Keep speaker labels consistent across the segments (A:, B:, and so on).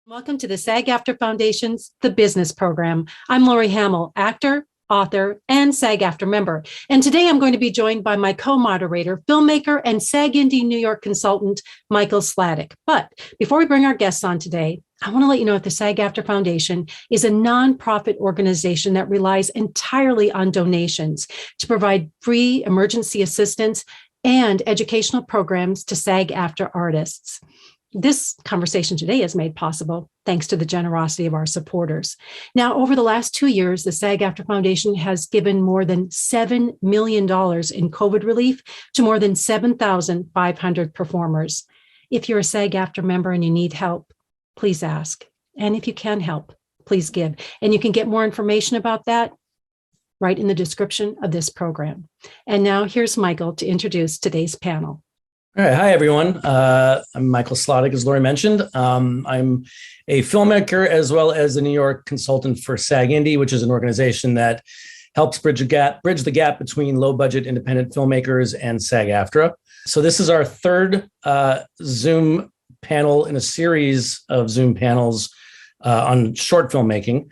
A: Welcome to the SAG-AFTRA Foundation's The Business Program. I'm Lori Hammel, actor, author, and SAG-AFTRA member. And today I'm going to be joined by my co-moderator, filmmaker, and SAGindie New York consultant, Michael Sládek. But before we bring our guests on today, I want to let you know that the SAG-AFTRA Foundation is a nonprofit organization that relies entirely on donations to provide free emergency assistance and educational programs to SAG-AFTRA artists. This conversation today is made possible thanks to the generosity of our supporters. Now, over the last 2 years, the SAG-AFTRA Foundation has given more than $7 million in COVID relief to more than 7,500 performers. If you're a SAG-AFTRA member and you need help, please ask. And if you can help, please give. And you can get more information about that right in the description of this program. And now here's Michael to introduce today's panel.
B: All right. Hi, everyone. I'm Michael Sládek, as Lori mentioned. I'm a filmmaker as well as a New York consultant for SAGindie, which is an organization that helps bridge the gap between low-budget independent filmmakers and SAG-AFTRA. So this is our third Zoom panel in a series of Zoom panels on short filmmaking.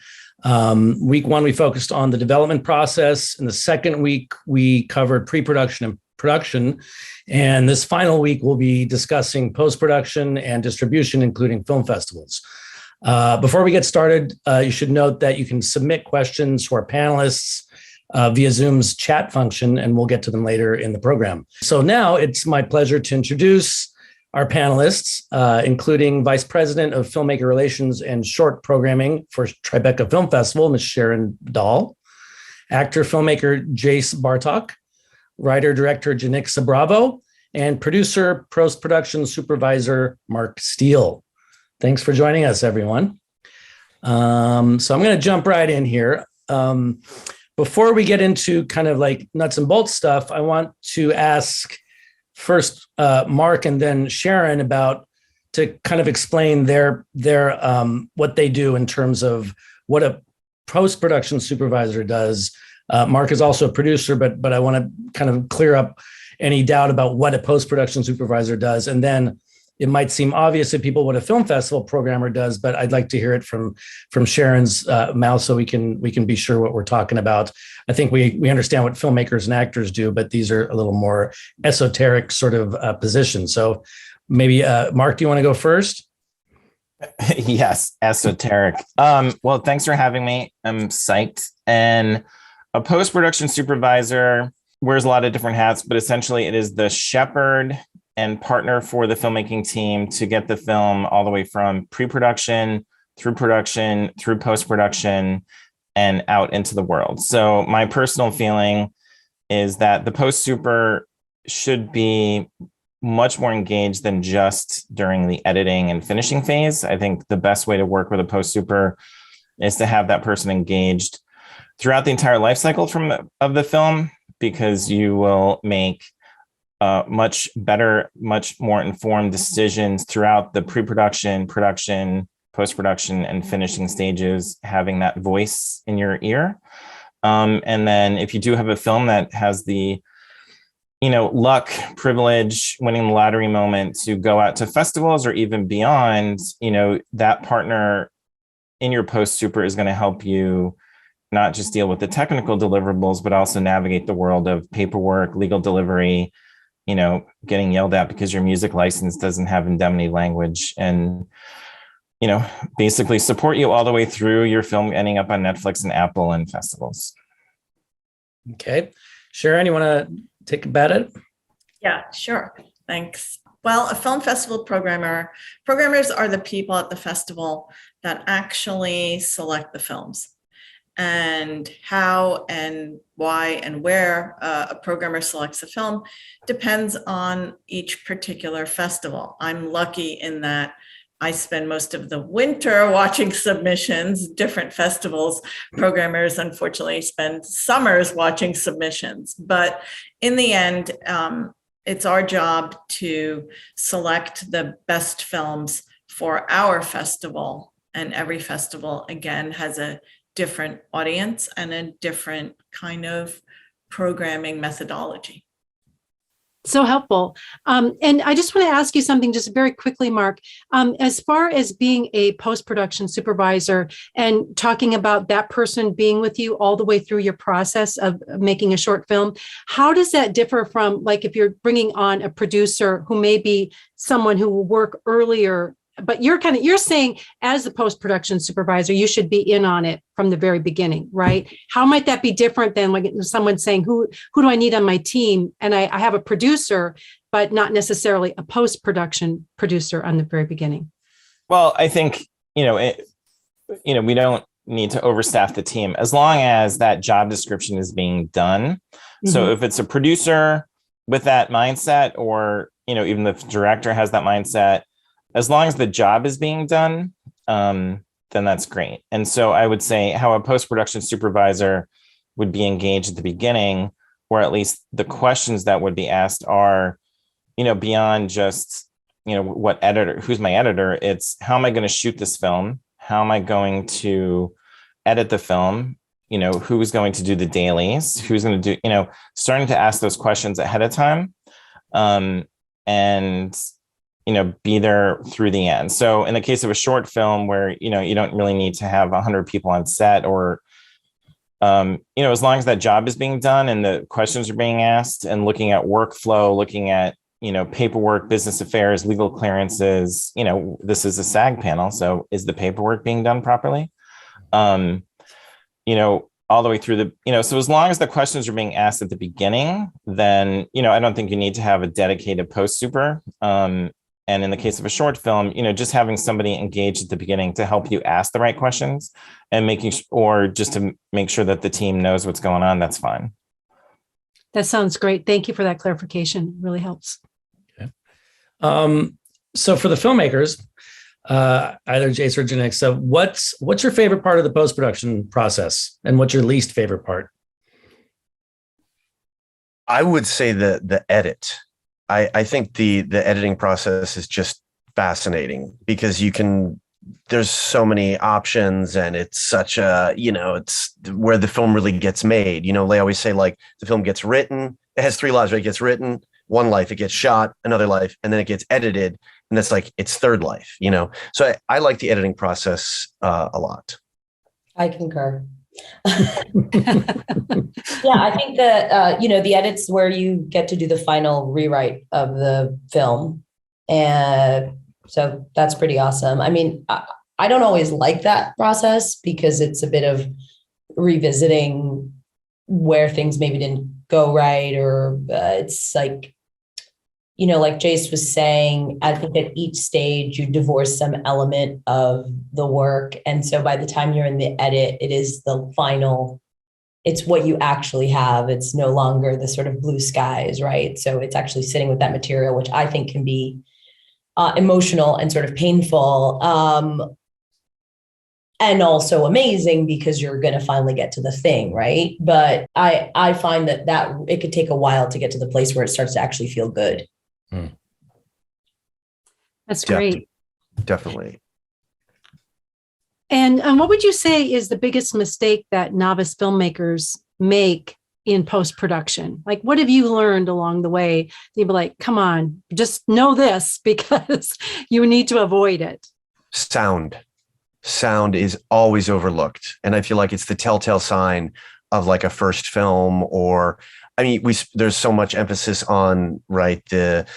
B: Week one, we focused on the development process. In the second week, we covered pre-production and production. And this final week, we'll be discussing post-production and distribution, including film festivals. Before we get started, you should note that you can submit questions to our panelists via Zoom's chat function, and we'll get to them later in the program. So now it's my pleasure to introduce our panelists, including Vice President of Filmmaker Relations and Short Programming for Tribeca Film Festival, Ms. Sharon Badal, actor-filmmaker Jayce Bartok, writer-director Janicza Bravo, and producer, post-production supervisor Mark Steele. Thanks for joining us, everyone. So I'm going to jump right in here. Before we get into kind of like nuts and bolts stuff, I want to ask first Mark and then Sharon to kind of explain their what they do in terms of what a post-production supervisor does. Mark is also a producer, but I want to kind of clear up any doubt about what a post-production supervisor does. And then it might seem obvious to people what a film festival programmer does, but I'd like to hear it from Sharon's mouth so we can be sure what we're talking about. I think we understand what filmmakers and actors do, but these are a little more esoteric sort of positions. So maybe Mark, do you want to go first?
C: Yes, esoteric. Well, thanks for having me. I'm psyched. And a post-production supervisor wears a lot of different hats, but essentially it is the shepherd and partner for the filmmaking team to get the film all the way from pre-production, through post-production, and out into the world. So my personal feeling is that the post-super should be much more engaged than just during the editing and finishing phase. I think the best way to work with a post-super is to have that person engaged throughout the entire life cycle of the film, because you will make much better, much more informed decisions throughout the pre-production, production, post-production, and finishing stages, having that voice in your ear. And then if you do have a film that has the luck, privilege, winning the lottery moment to go out to festivals or even beyond, that partner in your post-super is going to help you not just deal with the technical deliverables, but also navigate the world of paperwork, legal delivery, getting yelled at because your music license doesn't have indemnity language, and, basically support you all the way through your film ending up on Netflix and Apple and festivals.
B: Okay. Sharon, you want to take a bat at it?
D: Yeah, sure. Thanks. Well, a film festival programmers are the people at the festival that actually select the films. And how and why and where a programmer selects a film depends on each particular festival. I'm lucky in that I spend most of the winter watching submissions, different festivals. Programmers, unfortunately, spend summers watching submissions. But in the end, it's our job to select the best films for our festival. And every festival, again, has a different audience and a different kind of programming methodology.
A: So helpful. And I just want to ask you something just very quickly, Mark. As far as being a post-production supervisor and talking about that person being with you all the way through your process of making a short film, how does that differ from, like, if you're bringing on a producer who may be someone who will work earlier, but you're saying as the post-production supervisor, you should be in on it from the very beginning, right? How might that be different than like someone saying, who do I need on my team? And I have a producer, but not necessarily a post-production producer on the very beginning.
C: Well, I think, we don't need to overstaff the team as long as that job description is being done. Mm-hmm. So if it's a producer with that mindset, or, even the director has that mindset, as long as the job is being done, then that's great. And so I would say how a post-production supervisor would be engaged at the beginning, or at least the questions that would be asked are, beyond just, what editor, who's my editor? It's how am I going to shoot this film? How am I going to edit the film? Who's going to do the dailies? Who's going to do, starting to ask those questions ahead of time. And be there through the end. So in the case of a short film where, you don't really need to have 100 people on set, or, as long as that job is being done and the questions are being asked, and looking at workflow, looking at, paperwork, business affairs, legal clearances, this is a SAG panel. So is the paperwork being done properly? All the way through so as long as the questions are being asked at the beginning, then, I don't think you need to have a dedicated post super. And in the case of a short film, just having somebody engaged at the beginning to help you ask the right questions and or just to make sure that the team knows what's going on, that's fine.
A: That sounds great. Thank you for that clarification. It really helps.
B: Okay. So for the filmmakers, either Jayce or Janicza, what's your favorite part of the post-production process, and what's your least favorite part?
E: I would say the edit. I think the editing process is just fascinating because there's so many options, and it's such a, it's where the film really gets made. They always say, like, the film gets written, it has 3 lives, right? It gets written, 1 life, it gets shot, another life, and then it gets edited, and that's like its 3rd life, So I like the editing process a lot.
F: I concur. Yeah, I think that, the edits where you get to do the final rewrite of the film. And so that's pretty awesome. I mean, I don't always like that process because it's a bit of revisiting where things maybe didn't go right, or it's like, like Jayce was saying, I think at each stage you divorce some element of the work. And so by the time you're in the edit, it is the final, it's what you actually have. It's no longer the sort of blue skies, right? So it's actually sitting with that material, which I think can be emotional and sort of painful. And also amazing because you're going to finally get to the thing, right? But I find that it could take a while to get to the place where it starts to actually feel good.
A: That's great.
E: Definitely.
A: And what would you say is the biggest mistake that novice filmmakers make in post-production? Like, what have you learned along the way? You'd be like, come on, just know this because you need to avoid it.
E: Sound is always overlooked. And I feel like it's the telltale sign of like a first film, or, I mean, there's so much emphasis on, right, the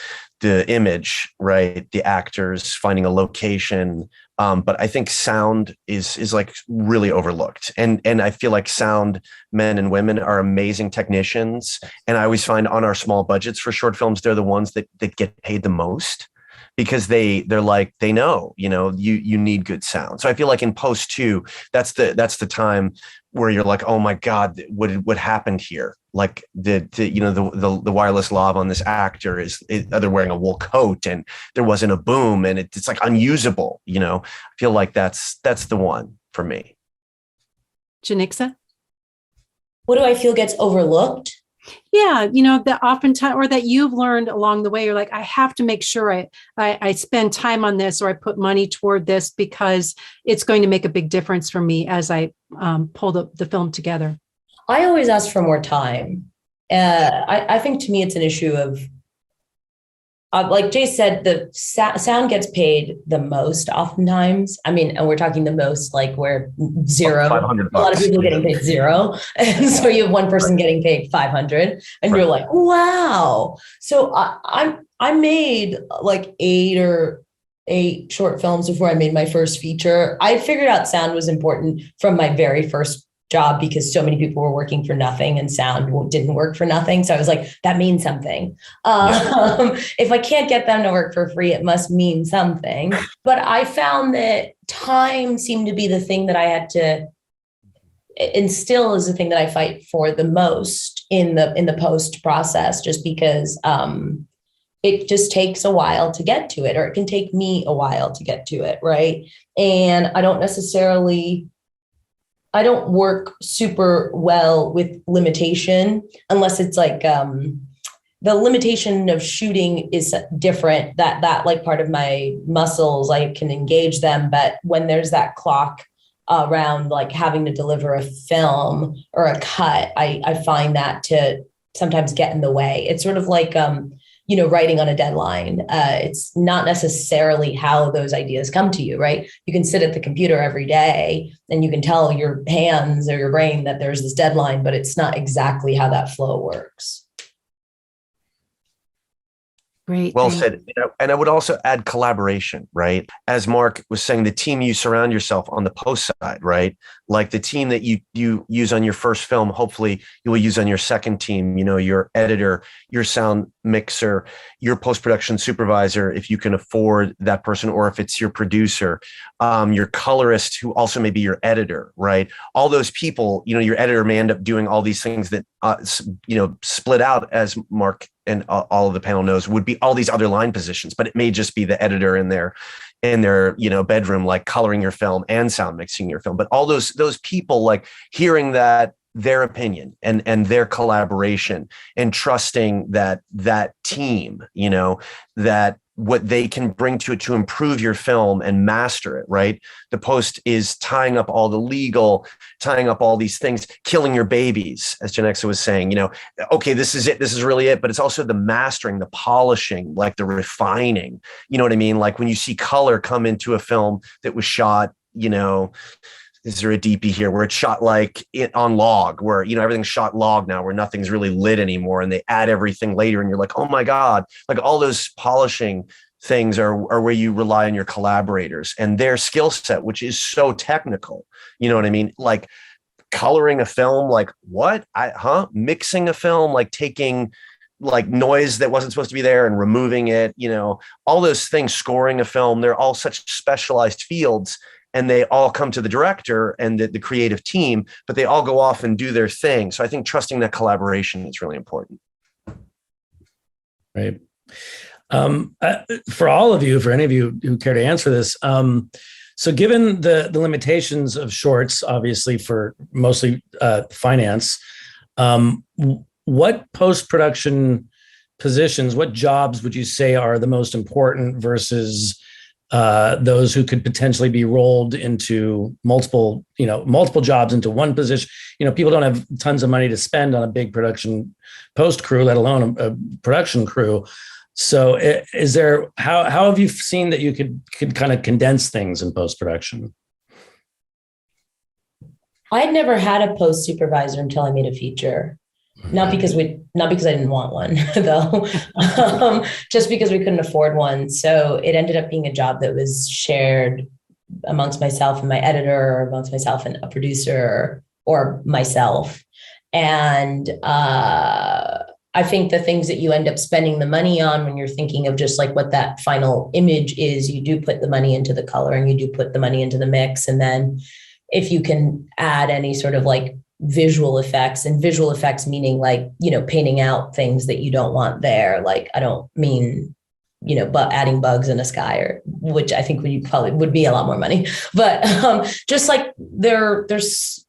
E: image, right, the actors, finding a location. But I think sound is like really overlooked. And I feel like sound men and women are amazing technicians. And I always find on our small budgets for short films, they're the ones that get paid the most, because they're like, they know, you need good sound. So I feel like in post too, that's the time where you're like, oh my God, what happened here? Like the wireless lav on this actor they're wearing a wool coat and there wasn't a boom and it's like unusable. I feel like that's the one for me.
A: Janicza?
F: What do I feel gets overlooked?
A: Yeah, that oftentimes, or that you've learned along the way, you're like, I have to make sure I spend time on this, or I put money toward this because it's going to make a big difference for me as I pull the film together.
F: I always ask for more time. I think to me, it's an issue of like Jay said, the sound gets paid the most oftentimes. I mean, and we're talking the most like where zero,
E: $500.
F: a lot of people getting paid zero. And so you have one person getting paid 500 and you're like, wow. So I made like 8 short films before I made my first feature. I figured out sound was important from my very first job because so many people were working for nothing and sound didn't work for nothing. So I was like, that means something. If I can't get them to work for free, it must mean something. But I found that time seemed to be the thing that I had to instill as the thing that I fight for the most in the post process, just because it just takes a while to get to it, or it can take me a while to get to it, right? And I don't work super well with limitation unless it's like the limitation of shooting is different. That like part of my muscles, I can engage them. But when there's that clock around like having to deliver a film or a cut, I find that to sometimes get in the way. It's sort of like writing on a deadline. It's not necessarily how those ideas come to you, right? You can sit at the computer every day and you can tell your hands or your brain that there's this deadline, but it's not exactly how that flow works.
A: Great.
E: Well said. And I would also add collaboration, right? As Mark was saying, the team you surround yourself on the post side, right? Like the team that you use on your first film, hopefully you will use on your second team, your editor, your sound mixer, your post-production supervisor, if you can afford that person, or if it's your producer, your colorist, who also may be your editor, right? All those people, your editor may end up doing all these things that, split out, as Mark and all of the panel knows, would be all these other line positions, but it may just be the editor in their bedroom, like coloring your film and sound mixing your film. But all those people, like hearing that their opinion and their collaboration and trusting that team, that what they can bring to it to improve your film and master it, right? The post is tying up all the legal, tying up all these things, killing your babies, as Janicza was saying, okay, this is it, this is really it, but it's also the mastering, the polishing, like the refining, you know what I mean? Like when you see color come into a film that was shot, is there a DP here where it's shot like it on log, where, everything's shot log now, where nothing's really lit anymore, and they add everything later and you're like, oh my God, like all those polishing things are where you rely on your collaborators and their skill set, which is so technical. You know what I mean? Like coloring a film, like mixing a film, like taking like noise that wasn't supposed to be there and removing it, all those things, scoring a film, they're all such specialized fields. And they all come to the director and the creative team, but they all go off and do their thing. So I think trusting that collaboration is really important.
B: Right. For all of you, for any of you who care to answer this, so given the limitations of shorts, obviously for mostly finance, what post-production positions, what jobs would you say are the most important versus those who could potentially be rolled into multiple jobs into one position? People don't have tons of money to spend on a big production post crew, let alone a production crew. So is there, how have you seen that you could kind of condense things in post-production?
F: I had never had a post supervisor until I made a feature. Not because I didn't want one though, just because we couldn't afford one. So it ended up being a job that was shared amongst myself and my editor, or amongst myself and a producer, or myself. And I think the things that you end up spending the money on when you're thinking of just like what that final image is, you do put the money into the color and you do put the money into the mix. And then if you can add any sort of like visual effects, and visual effects meaning like, painting out things that you don't want there. Like, I don't mean, but adding bugs in a sky, or which I think would be a lot more money. But just like there's,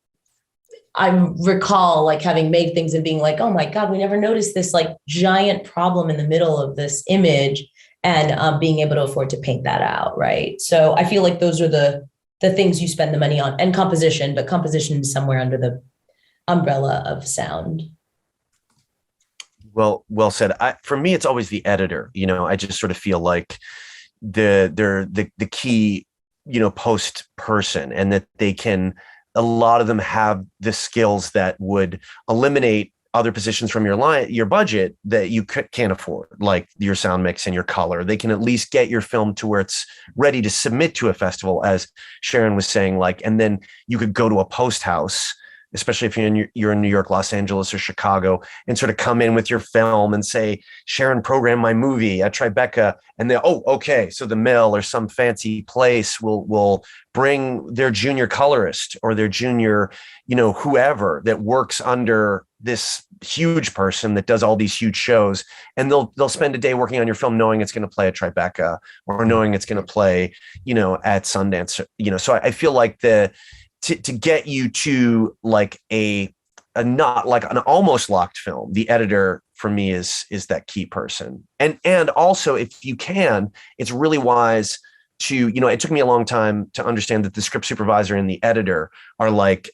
F: I recall like having made things and being like, oh my God, we never noticed this like giant problem in the middle of this image, and being able to afford to paint that out. Right. So I feel like those are the things you spend the money on, and composition, but composition is somewhere under the umbrella of sound.
E: Well said. For me, it's always the editor. I just sort of feel like they're the key, post person, and that a lot of them have the skills that would eliminate other positions from your budget that you can't afford, like your sound mix and your color. They can at least get your film to where it's ready to submit to a festival, as Sharon was saying, and then you could go to a post house, especially if you're in New York, Los Angeles, or Chicago, and sort of come in with your film and say, Sharon programmed my movie at Tribeca. And then, okay. So the Mill or some fancy place will bring their junior colorist or their junior, whoever that works under this huge person that does all these huge shows. And they'll spend a day working on your film, knowing it's going to play at Tribeca or knowing it's going to play, at Sundance, so I feel like to get you to like a not like an almost locked film, the editor for me is that key person. And also, if you can, it's really wise to, it took me a long time to understand that the script supervisor and the editor are like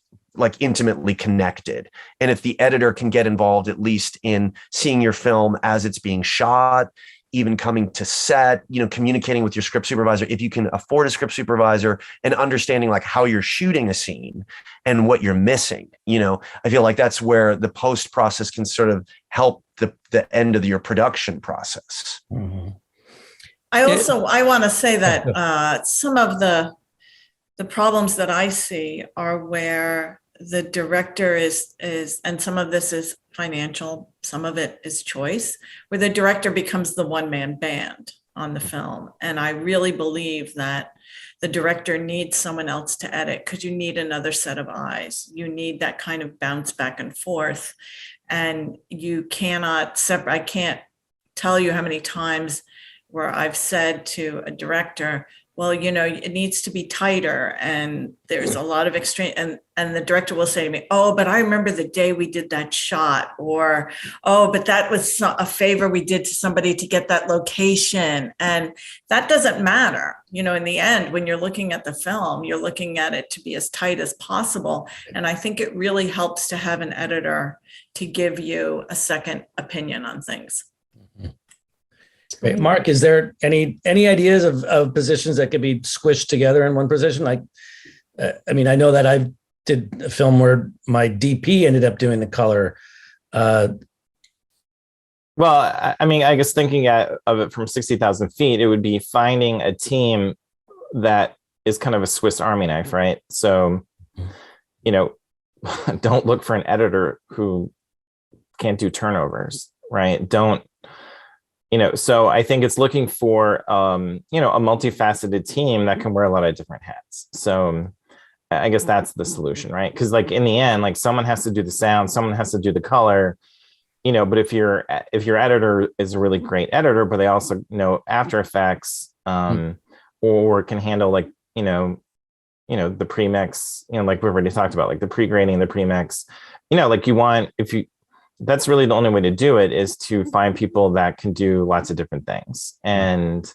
E: intimately connected. And if the editor can get involved, at least in seeing your film as it's being shot, even coming to set, communicating with your script supervisor, if you can afford a script supervisor and understanding like how you're shooting a scene and what you're missing, I feel like that's where the post process can sort of help the end of your production process.
B: Mm-hmm.
D: I want to say that some of the problems that I see are where the director is, and some of this is financial, some of it is choice, where the director becomes the one-man band on the film. And I really believe that the director needs someone else to edit, because you need another set of eyes. You need that kind of bounce back and forth. And you cannot separate. I can't tell you how many times where I've said to a director, well, it needs to be tighter, and there's a lot of extreme, and the director will say to me, oh, but I remember the day we did that shot, or, oh, but that was a favor we did to somebody to get that location. And that doesn't matter. In the end, when you're looking at the film, you're looking at it to be as tight as possible. And I think it really helps to have an editor to give you a second opinion on things.
B: Great. Mark, is there any ideas of positions that could be squished together in one position? I know that I did a film where my DP ended up doing the color.
C: Well, I guess thinking of it from 60,000 feet, it would be finding a team that is kind of a Swiss Army knife, right? So, don't look for an editor who can't do turnovers, right? So I think it's looking for, a multifaceted team that can wear a lot of different hats. So I guess that's the solution, right? Because in the end, someone has to do the sound, someone has to do the color, but if your editor is a really great editor, but they also know After Effects, or can handle the premix, like we've already talked about, the pre-grading, the premix, that's really the only way to do it, is to find people that can do lots of different things. And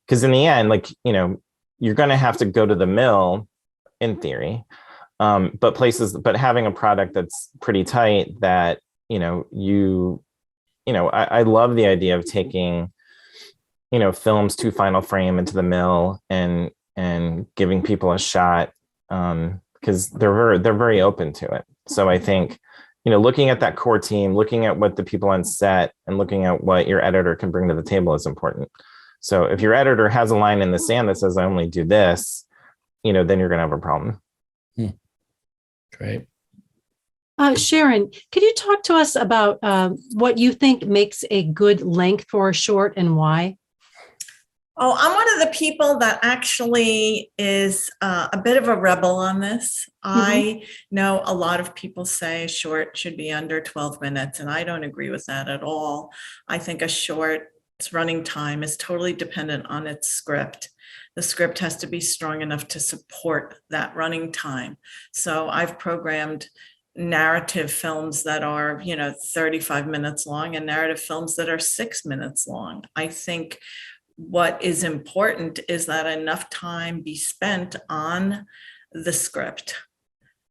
C: because in the end, you're going to have to go to the mill in theory, but having a product that's pretty tight that, I love the idea of taking, films to final frame into the mill and giving people a shot, because they're very open to it. So I think, looking at that core team, looking at what the people on set, and looking at what your editor can bring to the table is important. So if your editor has a line in the sand that says, I only do this, then you're going to have a problem.
B: Great.
A: Sharon, could you talk to us about what you think makes a good length for a short and why?
D: Oh, I'm one of the people that actually is a bit of a rebel on this. I know a lot of people say a short should be under 12 minutes, and I don't agree with that at all. I think a short's running time is totally dependent on its script. The script has to be strong enough to support that running time. So I've programmed narrative films that are, 35 minutes long, and narrative films that are 6 minutes long. I think what is important is that enough time be spent on the script,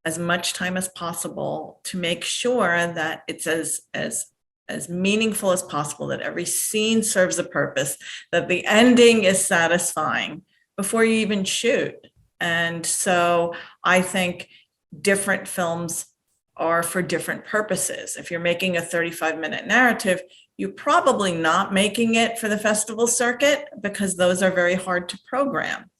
D: as much time as possible, to make sure that it's as as meaningful as possible, that every scene serves a purpose, that the ending is satisfying before you even shoot. And so I think different films are for different purposes. If you're making a 35-minute narrative, you're probably not making it for the festival circuit because those are very hard to program.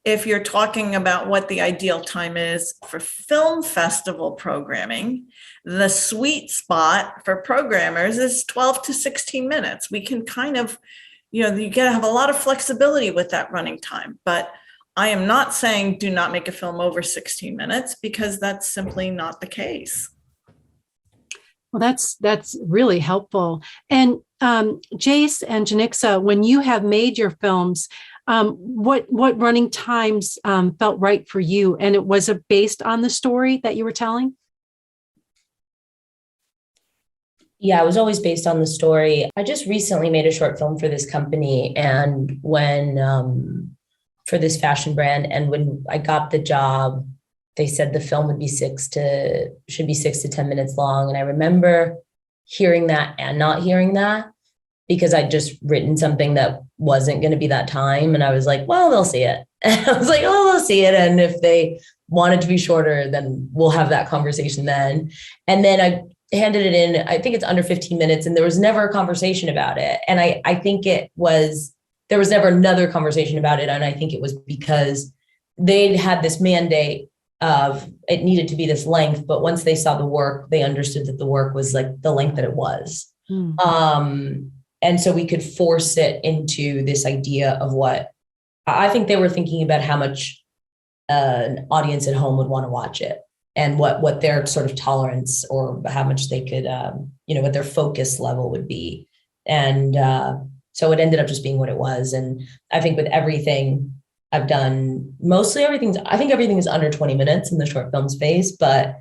D: If you're talking about what the ideal time is for film festival programming, the sweet spot for programmers is 12 to 16 minutes. We can kind of, you gotta have a lot of flexibility with that running time, but I am not saying do not make a film over 16 minutes because that's simply not the case.
A: Well, that's really helpful. And Jayce and Janicza, when you have made your films, what running times felt right for you? And was it based on the story that you were telling?
F: Yeah, it was always based on the story. I just recently made a short film for this company, and when for this fashion brand, and when I got the job, they said the film would be 6 to 10 minutes long. And I remember hearing that and not hearing that because I'd just written something that wasn't going to be that time. And I was like, well, they'll see it. And I was like, oh, they'll see it. And if they want it to be shorter, then we'll have that conversation then. And then I handed it in. I think it's under 15 minutes and there was never a conversation about it. And I think there was never another conversation about it. And I think it was because they'd had this mandate of it needed to be this length, but once they saw the work, they understood that the work was like the length that it was. And so we could force it into this idea of what I think they were thinking about, how much an audience at home would want to watch it and what their sort of tolerance or how much they could, what their focus level would be. And so it ended up just being what it was. And I think with everything I've done, I think everything is under 20 minutes in the short film space, but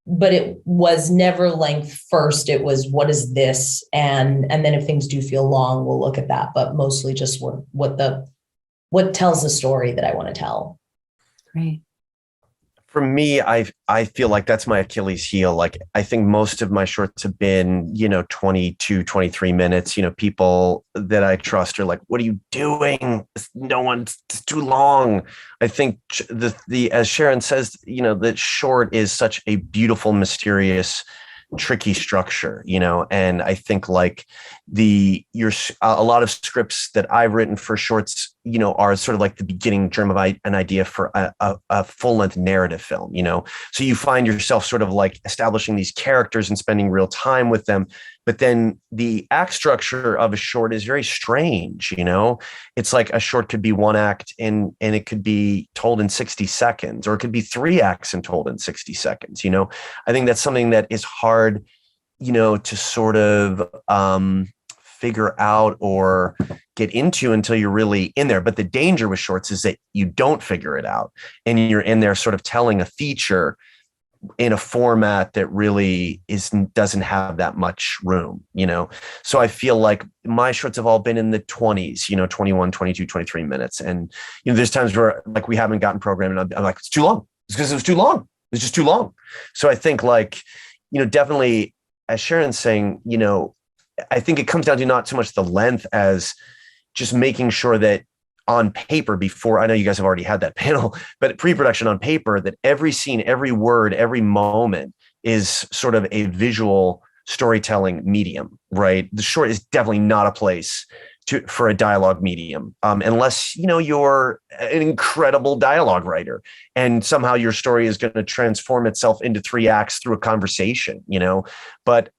F: it was never length first. It was, what is this? And then if things do feel long, we'll look at that, but mostly just what tells the story that I want to tell.
A: Great.
E: For me, I feel like that's my Achilles heel. Like, I think most of my shorts have been, 22, 23 minutes. People that I trust are like, what are you doing? It's too long. I think the as Sharon says, that short is such a beautiful, mysterious, tricky structure, and I think like a lot of scripts that I've written for shorts, are sort of like the beginning germ of an idea for a full-length narrative film, so you find yourself sort of like establishing these characters and spending real time with them. But then the act structure of a short is very strange, it's like a short could be one act and it could be told in 60 seconds, or it could be 3 acts and told in 60 seconds. I think that's something that is hard, to sort of figure out or get into until you're really in there. But the danger with shorts is that you don't figure it out and you're in there sort of telling a feature in a format that really doesn't have that much room, So I feel like my shorts have all been in the 20s, 21, 22, 23 minutes. And, there's times where like we haven't gotten programmed and I'm like, it's too long. It's because it was too long. It's just too long. So I think like, definitely as Sharon's saying, I think it comes down to not so much the length as just making sure that on paper before, I know you guys have already had that panel, but pre-production on paper, that every scene, every word, every moment is sort of a visual storytelling medium, right? The short is definitely not a place for a dialogue medium, unless, you're an incredible dialogue writer and somehow your story is going to transform itself into 3 acts through a conversation, but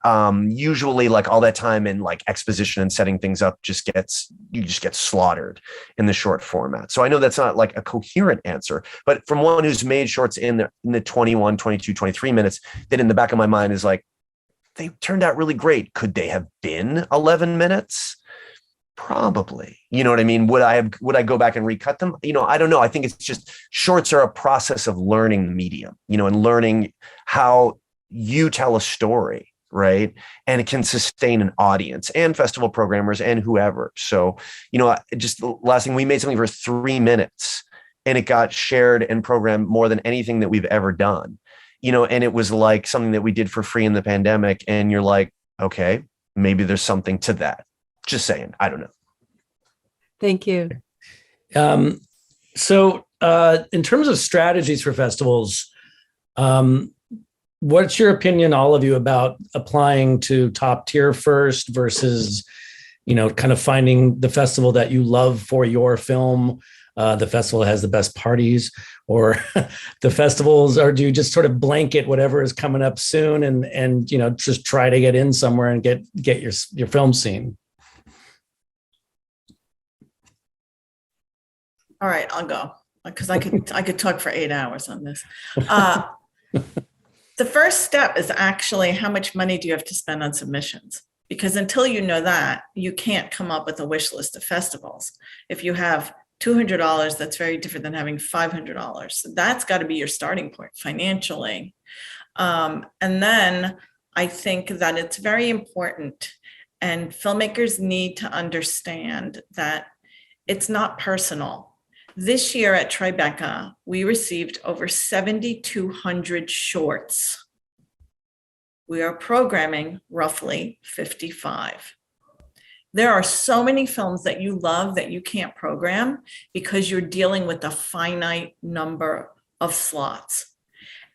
E: usually like all that time in like exposition and setting things up you just get slaughtered in the short format. So I know that's not like a coherent answer, but from one who's made shorts in the 21, 22, 23 minutes, that in the back of my mind is like, they turned out really great. Could they have been 11 minutes? Probably. You know what I mean? Would I go back and recut them? I don't know. I think it's just shorts are a process of learning the medium, and learning how you tell a story, right? And it can sustain an audience and festival programmers and whoever. So, just the last thing, we made something for 3 minutes and it got shared and programmed more than anything that we've ever done, and it was like something that we did for free in the pandemic. And you're like, okay, maybe there's something to that. Just saying. I don't know.
A: Thank you.
B: So in terms of strategies for festivals, what's your opinion, all of you, about applying to top tier first versus, kind of finding the festival that you love for your film, the festival that has the best parties, or the festivals, or do you just sort of blanket whatever is coming up soon and just try to get in somewhere and get your film seen?
D: All right, I'll go because I could talk for 8 hours on this. The first step is actually how much money do you have to spend on submissions? Because until you know that, you can't come up with a wish list of festivals. If you have $200, that's very different than having $500. So that's got to be your starting point financially. And then I think that it's very important, and filmmakers need to understand that it's not personal. This year at Tribeca, we received over 7,200 shorts. We are programming roughly 55. There are so many films that you love that you can't program because you're dealing with a finite number of slots.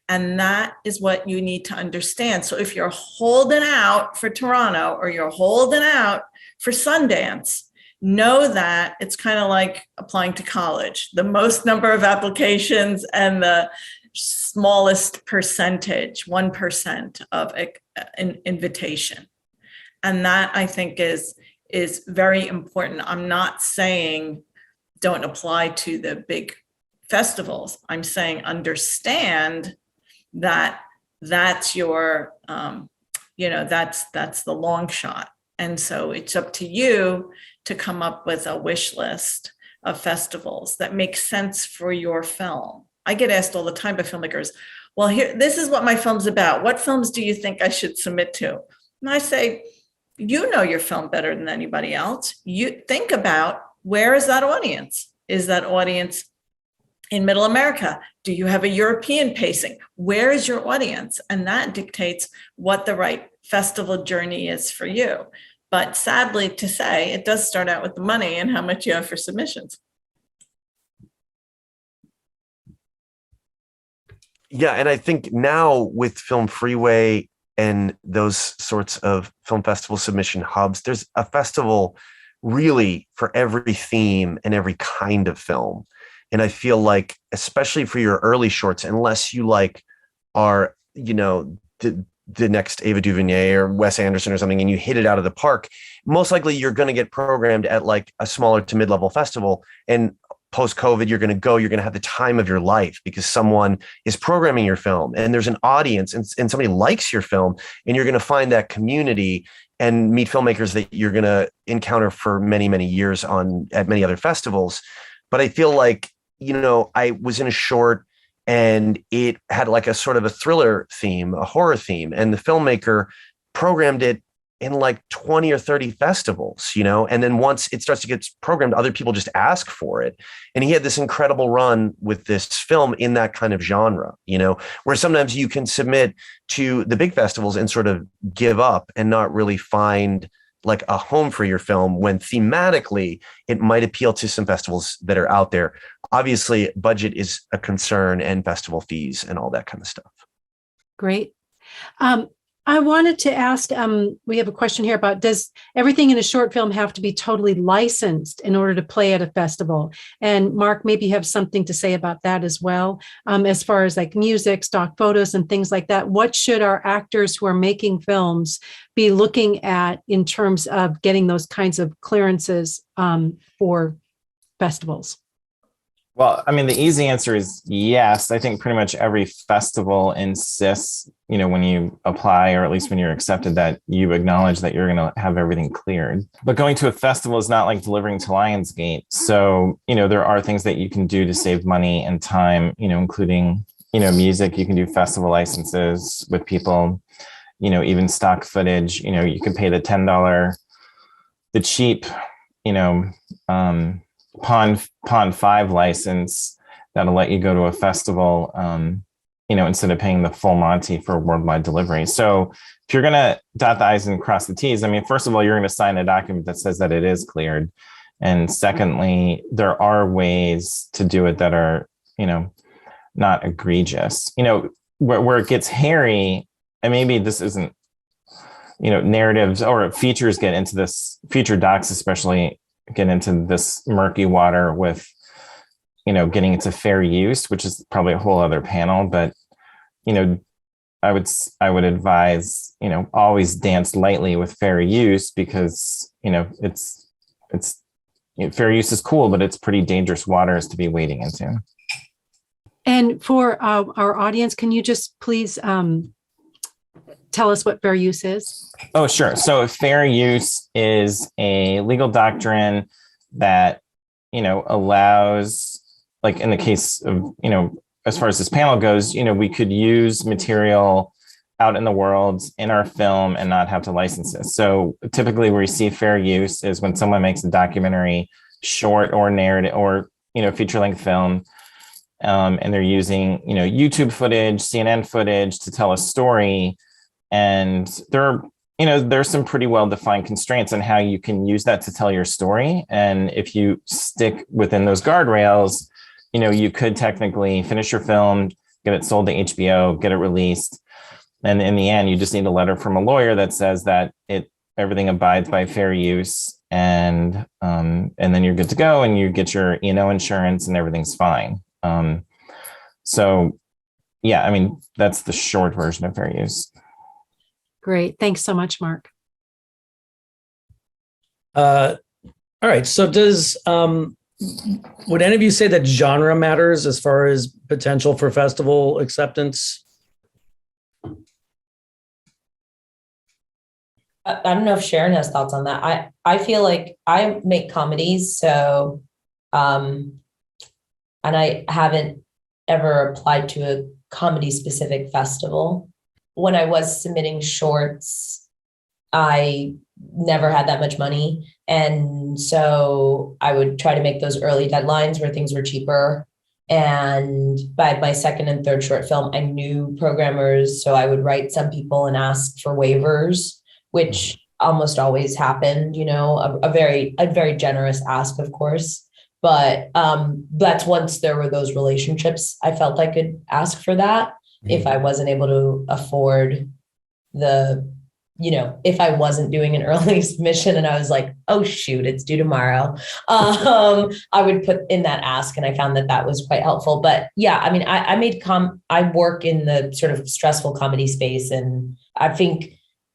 D: And that is what you need to understand. So if you're holding out for Toronto or you're holding out for Sundance, know that it's kind of like applying to college. The most number of applications and the smallest percentage, 1% of an invitation. And that, I think, is very important. I'm not saying don't apply to the big festivals. I'm saying understand that that's your, that's the long shot. And so it's up to you to come up with a wish list of festivals that make sense for your film. I get asked all the time by filmmakers, well, this is what my film's about. What films do you think I should submit to? And I say, you know your film better than anybody else. You think about, where is that audience? Is that audience in Middle America? Do you have a European pacing? Where is your audience? And that dictates what the right festival journey is for you. But sadly to say, it does start out with the money and how much you have for submissions.
E: Yeah, and I think now with Film Freeway and those sorts of film festival submission hubs, there's a festival really for every theme and every kind of film. And I feel like, especially for your early shorts, unless you are, the next Ava DuVernay or Wes Anderson or something, and you hit it out of the park, most likely you're going to get programmed at a smaller to mid-level festival. And post-COVID, you're going to have the time of your life because someone is programming your film and there's an audience and somebody likes your film, and you're going to find that community and meet filmmakers that you're going to encounter for many, many years at many other festivals. But I feel like, I was in a short and it had a sort of a thriller theme, a horror theme, and the filmmaker programmed it in 20 or 30 festivals, and then once it starts to get programmed, other people just ask for it. And he had this incredible run with this film in that kind of genre, where sometimes you can submit to the big festivals and sort of give up and not really find a home for your film, when thematically it might appeal to some festivals that are out there. Obviously, budget is a concern, and festival fees and all that kind of stuff.
A: Great. I wanted to ask, we have a question here about, does everything in a short film have to be totally licensed in order to play at a festival? And Mark, maybe you have something to say about that as well, as far as music, stock photos, and things like that. What should our actors who are making films be looking at in terms of getting those kinds of clearances for festivals?
C: Well, I mean, the easy answer is yes. I think pretty much every festival insists, when you apply, or at least when you're accepted, that you acknowledge that you're going to have everything cleared. But going to a festival is not like delivering to Lionsgate. So, there are things that you can do to save money and time, including, music. You can do festival licenses with people, even stock footage. You can pay the $10, the cheap, Pond 5 license that'll let you go to a festival instead of paying the full Monty for worldwide delivery. So if you're going to dot the I's and cross the T's, I mean, first of all, you're going to sign a document that says that it is cleared. And secondly, there are ways to do it that are, not egregious. Where it gets hairy, and maybe this isn't, narratives or features get into this, feature docs especially get into this murky water with, getting into fair use, which is probably a whole other panel. But, I would advise, always dance lightly with fair use, because, it's fair use is cool, but it's pretty dangerous waters to be wading into.
A: And for our audience, can you just please tell us what fair use is?
C: Oh, sure. So fair use is a legal doctrine that, allows, like in the case of, as far as this panel goes, we could use material out in the world in our film and not have to license it. So typically where you see fair use is when someone makes a documentary, short or narrative or, feature length film, and they're using, YouTube footage, CNN footage to tell a story. And there's some pretty well-defined constraints on how you can use that to tell your story. And if you stick within those guardrails, you could technically finish your film, get it sold to HBO, get it released. And in the end, you just need a letter from a lawyer that says that everything abides by fair use. And then you're good to go, and you get your insurance and everything's fine. So yeah, I mean, that's the short version of fair use.
A: Great. Thanks so much, Mark.
B: All right. So would any of you say that genre matters as far as potential for festival acceptance?
F: I don't know if Sharon has thoughts on that. I feel like I make comedies, so and I haven't ever applied to a comedy specific festival. When I was submitting shorts, I never had that much money. And so I would try to make those early deadlines where things were cheaper. And by my second and third short film, I knew programmers. So I would write some people and ask for waivers, which almost always happened, a very generous ask, of course. But that's once there were those relationships, I felt I could ask for that. If I wasn't able to afford if I wasn't doing an early submission and I was like, oh, shoot, it's due tomorrow, I would put in that ask, and I found that was quite helpful. But yeah, I mean, I work in the sort of stressful comedy space, and I think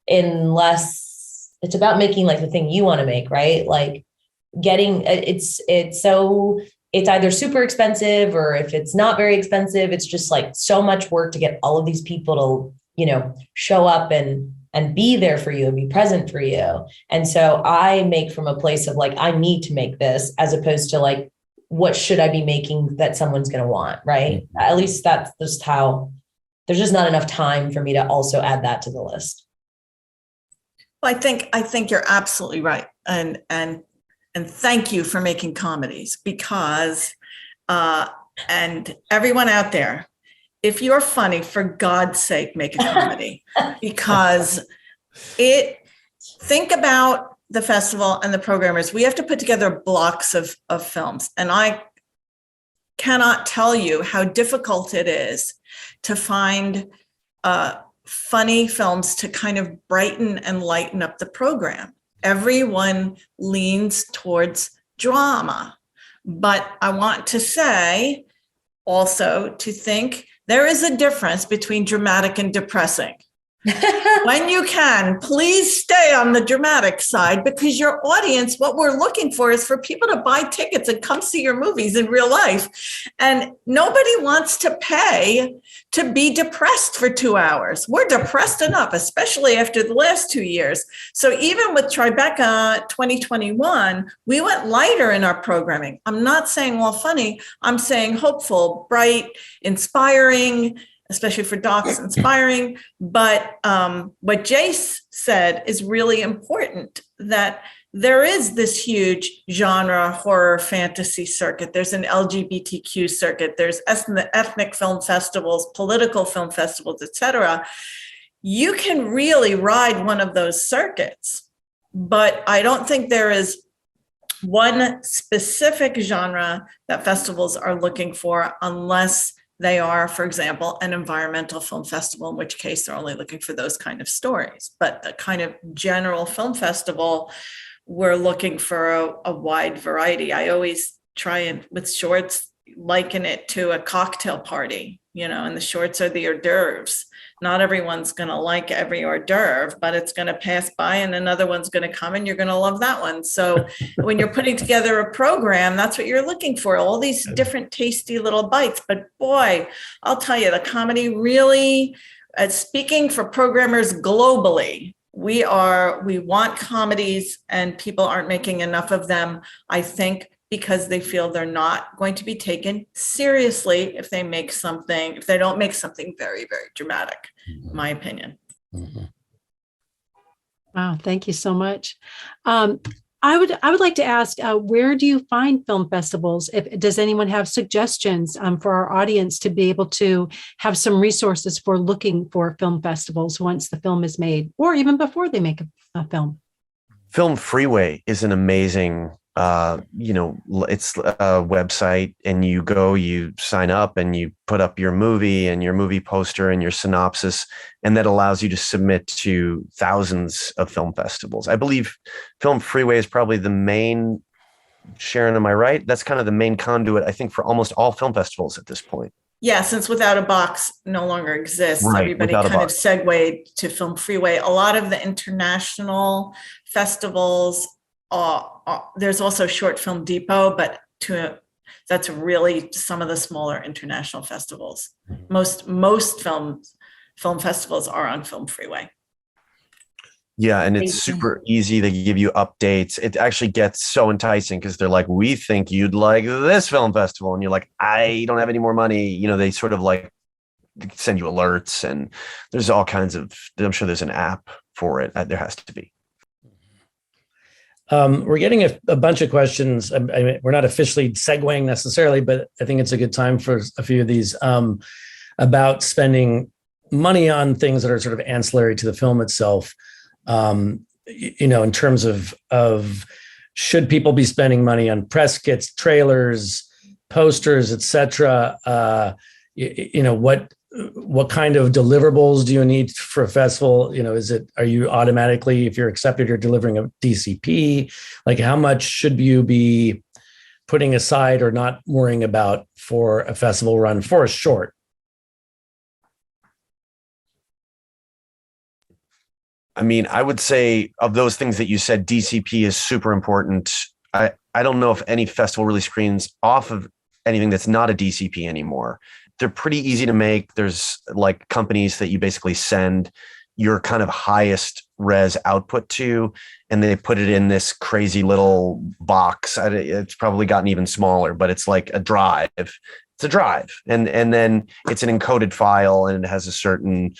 F: unless it's about making like the thing you want to make, right? Like it's either super expensive, or if it's not very expensive, it's just like so much work to get all of these people to, show up and be there for you and be present for you. And so I make from a place of like, I need to make this, as opposed to like, what should I be making that someone's going to want? Right. Mm-hmm. At least that's just how there's just not enough time for me to also add that to the list.
D: Well, I think you're absolutely right. And thank you for making comedies, because, and everyone out there, if you're funny, for God's sake, make a comedy, because think about the festival and the programmers. We have to put together blocks of films. And I cannot tell you how difficult it is to find funny films to kind of brighten and lighten up the program. Everyone leans towards drama. But I want to say also to think there is a difference between dramatic and depressing. When you can, please stay on the dramatic side, because your audience, what we're looking for is for people to buy tickets and come see your movies in real life. And nobody wants to pay to be depressed for 2 hours. We're depressed enough, especially after the last 2 years. So even with Tribeca 2021, we went lighter in our programming. I'm not saying all funny. I'm saying hopeful, bright, inspiring, especially for docs, inspiring. But what Jayce said is really important, that there is this huge genre horror fantasy circuit. There's an LGBTQ circuit. There's ethnic film festivals, political film festivals, etc. You can really ride one of those circuits, but I don't think there is one specific genre that festivals are looking for, unless they are, for example, an environmental film festival, in which case they're only looking for those kind of stories. But the kind of general film festival, we're looking for a wide variety. I always try and, with shorts, liken it to a cocktail party, and the shorts are the hors d'oeuvres. Not everyone's going to like every hors d'oeuvre, but it's going to pass by and another one's going to come and you're going to love that one. So when you're putting together a program, that's what you're looking for, all these different tasty little bites. But boy, I'll tell you, the comedy really, speaking for programmers globally, we want comedies, and people aren't making enough of them, I think, because they feel they're not going to be taken seriously if they don't make something very, very dramatic, in my opinion.
B: Mm-hmm.
A: Wow, thank you so much. I would like to ask, where do you find film festivals? Does anyone have suggestions for our audience to be able to have some resources for looking for film festivals once the film is made, or even before they make a film?
E: Film Freeway is an amazing, it's a website, and you sign up and you put up your movie and your movie poster and your synopsis, and that allows you to submit to thousands of film festivals. I believe Film Freeway is probably the main, Sharon, am I right? That's kind of the main conduit, I think, for almost all film festivals at this point.
D: Yeah, since Without a Box no longer exists,
E: Right,
D: everybody kind of segued to Film Freeway. A lot of the international festivals, there's also Short Film Depot, but that's really some of the smaller international festivals. Most film festivals are on Film Freeway.
E: Yeah, and it's super easy. They give you updates. It actually gets so enticing because they're like, we think you'd like this film festival. And you're like, I don't have any more money. They sort of like send you alerts, and there's all kinds of, I'm sure there's an app for it. There has to be.
B: We're getting a bunch of questions. I mean, we're not officially segueing necessarily, but I think it's a good time for a few of these about spending money on things that are sort of ancillary to the film itself. In terms of should people be spending money on press kits, trailers, posters, etc. What kind of deliverables do you need for a festival? Are you automatically, if you're accepted, you're delivering a DCP? Like, how much should you be putting aside or not worrying about for a festival run for a short?
E: I mean, I would say of those things that you said, DCP is super important. I don't know if any festival really screens off of anything that's not a DCP anymore. They're pretty easy to make. There's like companies that you basically send your kind of highest res output to, and they put it in this crazy little box. It's probably gotten even smaller, but it's like a drive. It's a drive. And then it's an encoded file, and it has a certain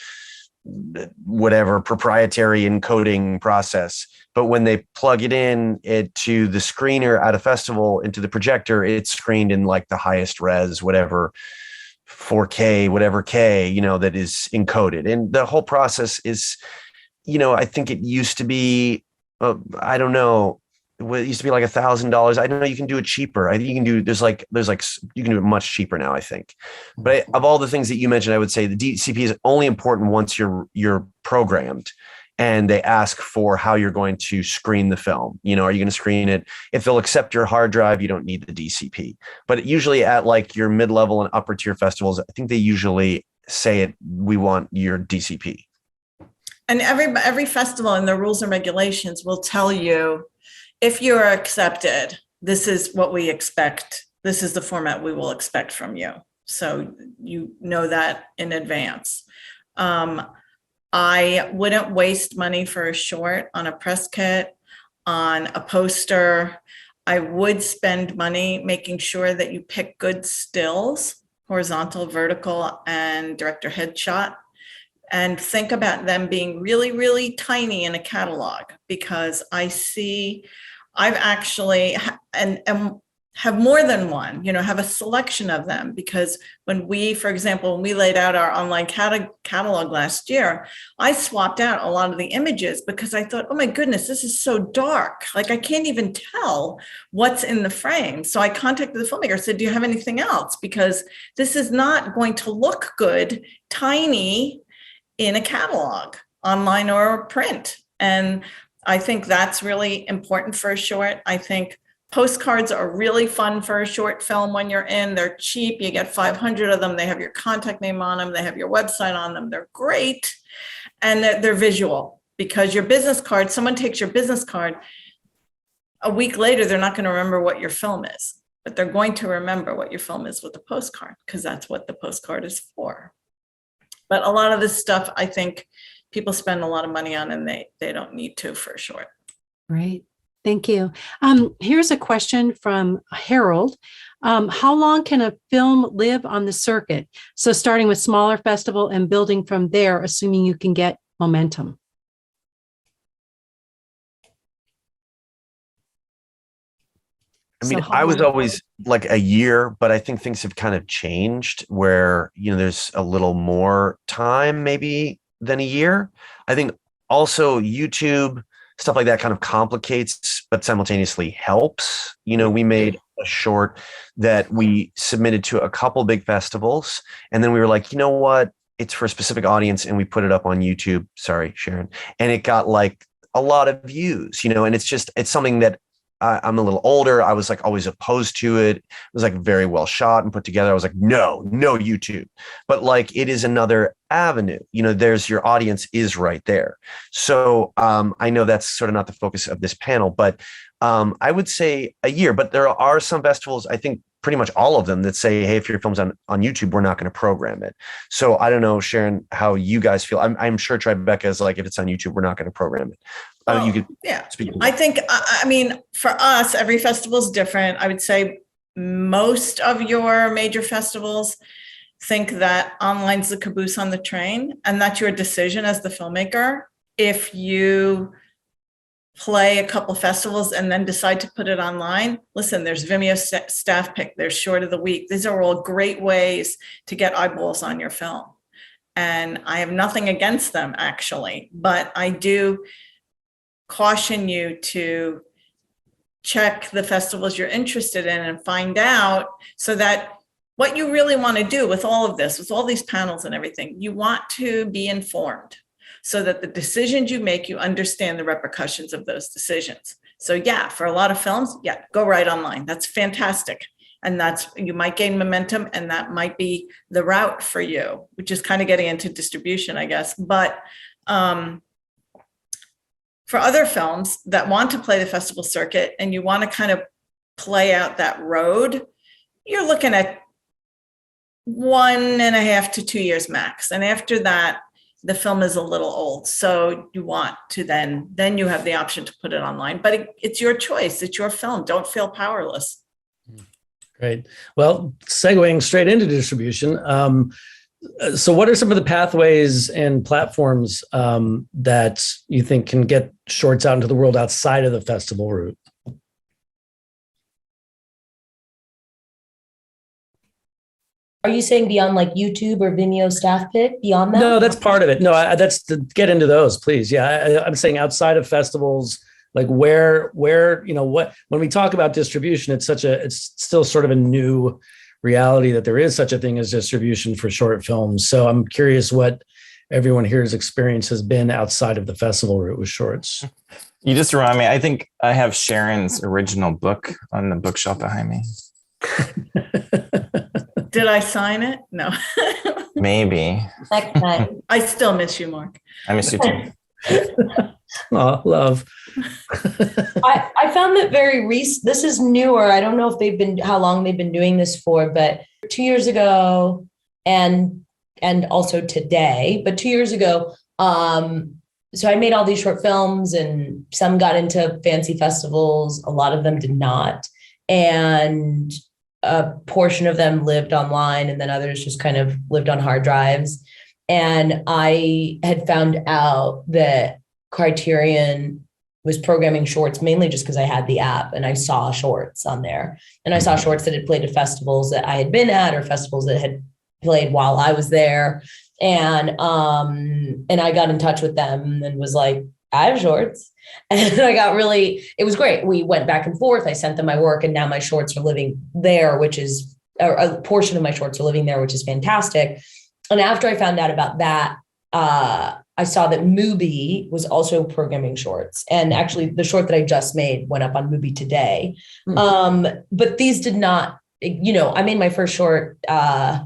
E: whatever proprietary encoding process. But when they plug it to the screener at a festival, into the projector, it's screened in like the highest res, whatever 4K, whatever K, that is encoded. And the whole process is, I think it used to be, I don't know, it used to be like $1,000. I don't know, you can do it cheaper. I think you can do, you can do it much cheaper now, I think. But of all the things that you mentioned, I would say the DCP is only important once you're programmed and they ask for how you're going to screen the film. Are you going to screen it? If they'll accept your hard drive, you don't need the DCP. But usually at like your mid-level and upper tier festivals, I think they usually say we want your DCP.
D: And every festival in their rules and regulations will tell you, if you are accepted, this is what we expect. This is the format we will expect from you. So you know that in advance. I wouldn't waste money for a short on a press kit, on a poster. I would spend money making sure that you pick good stills, horizontal, vertical, and director headshot. and think about them being really, really tiny in a catalog, because I've actually, and have more than one, have a selection of them, because for example, when we laid out our online catalog last year, I swapped out a lot of the images because I thought, oh my goodness, this is so dark. Like I can't even tell what's in the frame. So I contacted the filmmaker, said, do you have anything else? Because this is not going to look good, tiny in a catalog, online or print. And I think that's really important for a short. I think postcards are really fun for a short film when you're in. They're cheap. You get 500 of them. They have your contact name on them. They have your website on them. They're great. And they're visual, because your business card, someone takes your business card, a week later, they're not going to remember what your film is, but they're going to remember what your film is with the postcard, because that's what the postcard is for. But a lot of this stuff, I think people spend a lot of money on, and they don't need to for a short.
A: Right. Thank you. Here's a question from Harold. How long can a film live on the circuit? So starting with smaller festival and building from there, assuming you can get momentum.
E: I mean, I was always like a year, but I think things have kind of changed where, there's a little more time maybe than a year. I think also YouTube, stuff like that kind of complicates, but simultaneously helps. We made a short that we submitted to a couple big festivals. And then we were like, you know what? It's for a specific audience. And we put it up on YouTube. Sorry, Sharon. And it got like a lot of views, and it's something that I'm a little older. I was like always opposed to it. It was like very well shot and put together. I was like, no YouTube. But like it is another avenue. There's your audience is right there. So I know that's sort of not the focus of this panel, but I would say a year. But there are some festivals, I think pretty much all of them, that say, hey, if your film's on YouTube, we're not going to program it. So I don't know, Sharon, how you guys feel. I'm sure Tribeca is like, if it's on YouTube, we're not going to program it. You could speak to that.
D: I think, I mean, for us, every festival is different. I would say most of your major festivals think that online's the caboose on the train, and that's your decision as the filmmaker. If you play a couple festivals and then decide to put it online, listen, there's Vimeo staff pick, there's short of the week. These are all great ways to get eyeballs on your film. And I have nothing against them, actually, but I do caution you to check the festivals you're interested in and find out, so that what you really want to do with all of this, with all these panels and everything, you want to be informed, so that the decisions you make, you understand the repercussions of those decisions. So yeah, for a lot of films, go right online. That's fantastic. And you might gain momentum, and that might be the route for you, which is kind of getting into distribution, I guess. But for other films that want to play the festival circuit and you want to kind of play out that road, you're looking at 1.5 to 2 years max. And after that, the film is a little old. So you want to then you have the option to put it online, but it's your choice. It's your film. Don't feel powerless.
B: Great. Well, segueing straight into distribution. So what are some of the pathways and platforms that you think can get shorts out into the world outside of the festival route?
F: Are you saying beyond like YouTube or Vimeo staff pick, beyond that?
B: No, that's part of it. No, that's to get into those, please. Yeah, I'm saying outside of festivals, like where what when we talk about distribution, it's still sort of a new reality that there is such a thing as distribution for short films. So I'm curious what everyone here's experience has been outside of the festival route with shorts.
C: You just remind me, I think I have Sharon's original book on the bookshelf behind me.
D: Did I sign it? No.
C: Maybe.
F: Next time.
D: I still miss you, Mark.
C: I miss you too.
B: Oh, love.
F: I found that very recent. This is newer. I don't know if how long they've been doing this for, but 2 years ago and also today, but 2 years ago, so I made all these short films and some got into fancy festivals. A lot of them did not. And a portion of them lived online and then others just kind of lived on hard drives. And I had found out that Criterion was programming shorts mainly just because I had the app and I saw shorts on there. And I saw shorts that had played at festivals that I had been at or festivals that had played while I was there. And I got in touch with them and was like, I have shorts. And it was great. We went back and forth. I sent them my work and now my shorts are living there, or a portion of my shorts are living there, which is fantastic. And after I found out about that, I saw that Mubi was also programming shorts. And actually the short that I just made went up on Mubi today. But these did not, I made my first short, I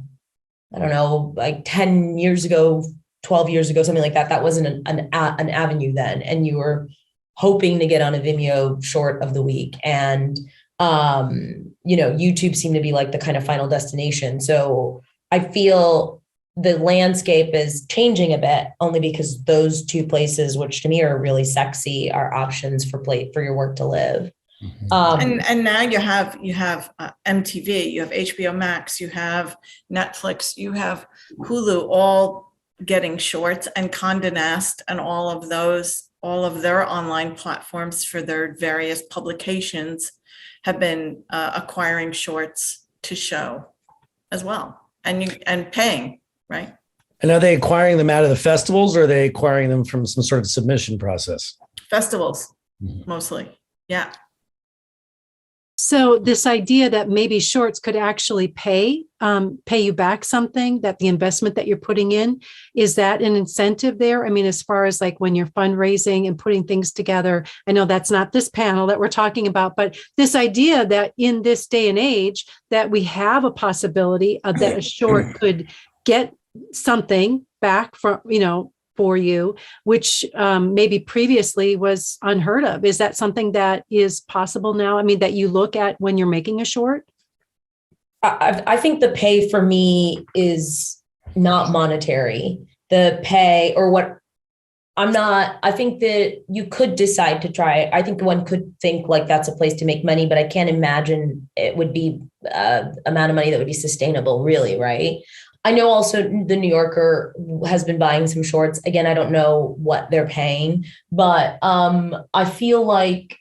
F: don't know, like 10 years ago, 12 years ago, something like that. That wasn't an avenue then. And you were hoping to get on a Vimeo short of the week. And, YouTube seemed to be like the kind of final destination. So I feel the landscape is changing a bit only because those two places, which to me are really sexy, are options for your work to live.
D: And now you have MTV, you have HBO Max, you have Netflix, you have Hulu, all getting shorts, and Condé Nast and all of their online platforms for their various publications have been acquiring shorts to show as well, and paying. Right.
B: And are they acquiring them out of the festivals or are they acquiring them from some sort of submission process?
D: Festivals, mostly. Yeah.
A: So this idea that maybe shorts could actually pay you back something, that the investment that you're putting in, is that an incentive there? I mean, as far as like when you're fundraising and putting things together, I know that's not this panel that we're talking about, but this idea that in this day and age that we have a possibility of that a short could get something back from, for you, which maybe previously was unheard of. Is that something that is possible now? I mean, that you look at when you're making a short?
F: I think the pay for me is not monetary. The pay or what I think that you could decide to try. I think one could think like that's a place to make money, but I can't imagine it would be amount of money that would be sustainable, really, right? I know also the New Yorker has been buying some shorts. Again, I don't know what they're paying, but I feel like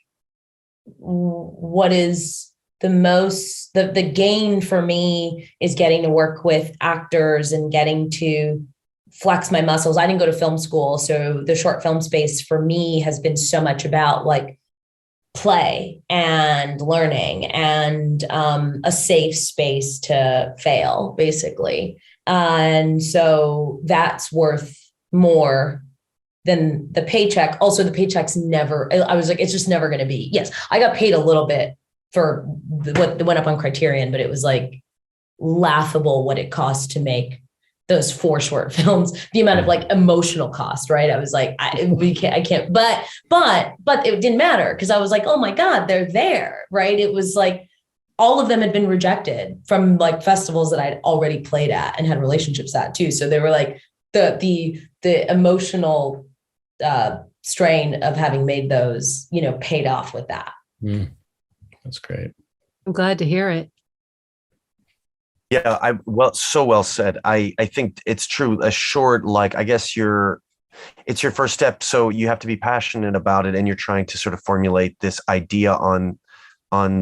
F: what is the gain for me is getting to work with actors and getting to flex my muscles. I didn't go to film school, so the short film space for me has been so much about like play and learning and a safe space to fail, basically. And so that's worth more than the paycheck. Also, the paycheck's I was like, it's just never going to be. Yes, I got paid a little bit for what went up on Criterion, but it was like laughable what it cost to make those 4 short films, the amount of like emotional cost, right? I was like, I can't, but it didn't matter because I was like, oh my God, they're there, right? It was like, all of them had been rejected from like festivals that I'd already played at and had relationships at too. So they were like the emotional strain of having made those, paid off with that.
B: That's great.
A: I'm glad to hear it.
E: Yeah, so well said. I think it's true. A short, like, I guess it's your first step. So you have to be passionate about it and you're trying to sort of formulate this idea on